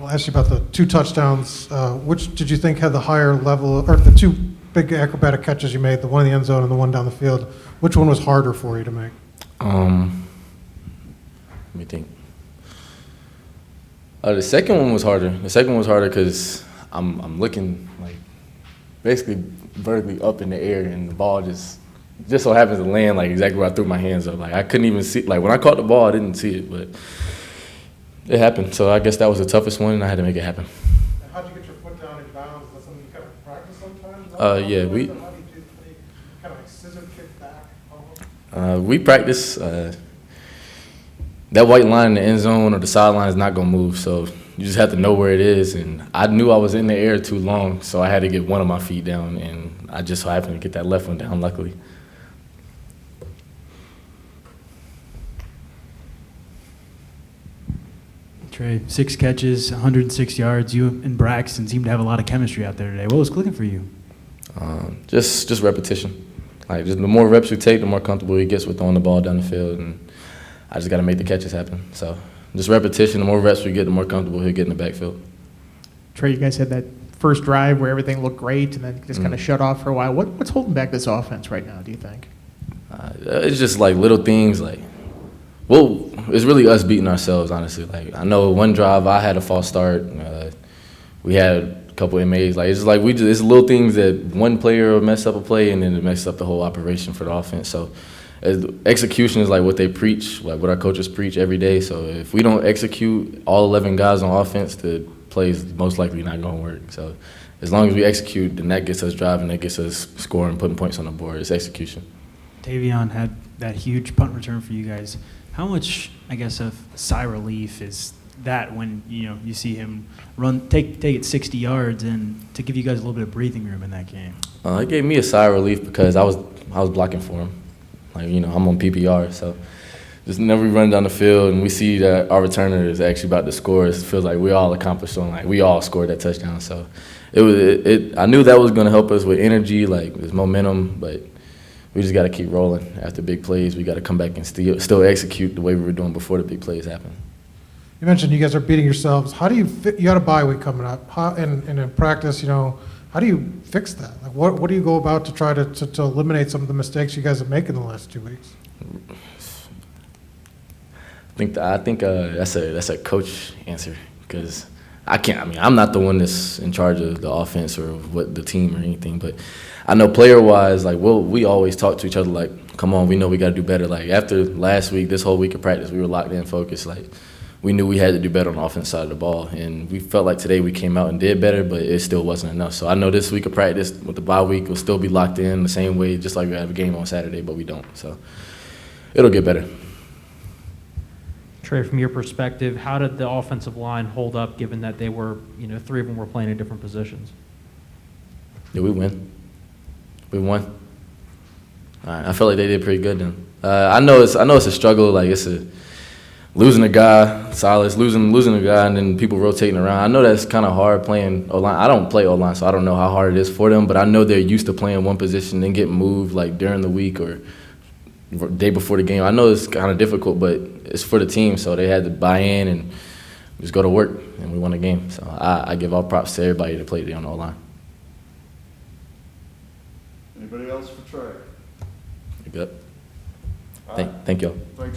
I'll ask you about the 2 touchdowns. Which did you think had the higher level, or the 2 big acrobatic catches you made, the one in the end zone and the one down the field? Which one was harder for you to make? Let me think. The second one was harder. The second one was harder because I'm looking like basically vertically up in the air, and the ball just so happens to land like exactly where I threw my hands up. Like I couldn't even see. Like when I caught the ball, I didn't see it, but it happened. So I guess that was the toughest one, and I had to make it happen. And how'd you get your foot down in bounds? Is that something you kind of practice sometimes? Yeah, we. How do you kind of like scissor kick back? We practice. That white line in the end zone or the sideline is not going to move, so you just have to know where it is. And I knew I was in the air too long, so I had to get one of my feet down, and I just so happened to get that left one down, luckily. Trey, 6 catches, 106 yards. You and Braxton seem to have a lot of chemistry out there today. What was clicking for you? Just repetition. Like just the more reps we take, the more comfortable he gets with throwing the ball down the field, and I just got to make the catches happen. So just repetition. The more reps we get, the more comfortable he'll get in the backfield. Trey, you guys had that first drive where everything looked great and then just kind of shut off for a while. What's holding back this offense right now, do you think? It's just like little things like, well, it's really us beating ourselves, honestly. Like I know one drive I had a false start. We had a couple MAs. Like it's just like it's little things that one player will mess up a play and then it messes up the whole operation for the offense. So execution is like what they preach, like what our coaches preach every day. So if we don't execute all 11 guys on offense, the play is most likely not going to work. So as long as we execute, then that gets us driving, that gets us scoring, putting points on the board. It's execution. Tavion had that huge punt return for you guys. How much, I guess, of sigh relief is that when you see him run, take it 60 yards, and to give you guys a little bit of breathing room in that game? It gave me a sigh of relief because I was blocking for him. Like I'm on PPR, so just whenever we run down the field and we see that our returner is actually about to score, it feels like we all accomplished something. Like we all scored that touchdown. So I knew that was going to help us with energy, like there's momentum, but we just got to keep rolling. After big plays, we got to come back and still execute the way we were doing before the big plays happened. You mentioned you guys are beating yourselves. How do you you got a bye week coming up? And in practice, how do you fix that? Like, what do you go about to try to eliminate some of the mistakes you guys have made in the last 2 weeks? I think that's a coach answer because I can't. I mean, I'm not the one that's in charge of the offense or what the team or anything. But I know player-wise, like we always talk to each other like, come on, we know we got to do better. Like after last week, this whole week of practice, we were locked in, focused. Like we knew we had to do better on the offense side of the ball, and we felt like today we came out and did better, but it still wasn't enough. So I know this week of practice with the bye week, we'll still be locked in the same way, just like we have a game on Saturday, but we don't. So it'll get better. Trey, from your perspective, how did the offensive line hold up given that they were, 3 of them were playing in different positions? Yeah, we win. We won. All right, I feel like they did pretty good then. I know it's a struggle. Like losing a guy, Silas, losing a guy, and then people rotating around. I know that's kind of hard playing O-line. I don't play O-line, so I don't know how hard it is for them, but I know they're used to playing one position and getting moved like during the week or day before the game. I know it's kind of difficult, but it's for the team, so they had to buy in and just go to work, and we won the game. So I give all props to everybody that played there on the O-line. Anybody else for Trey? You good? Thank y'all. Thanks.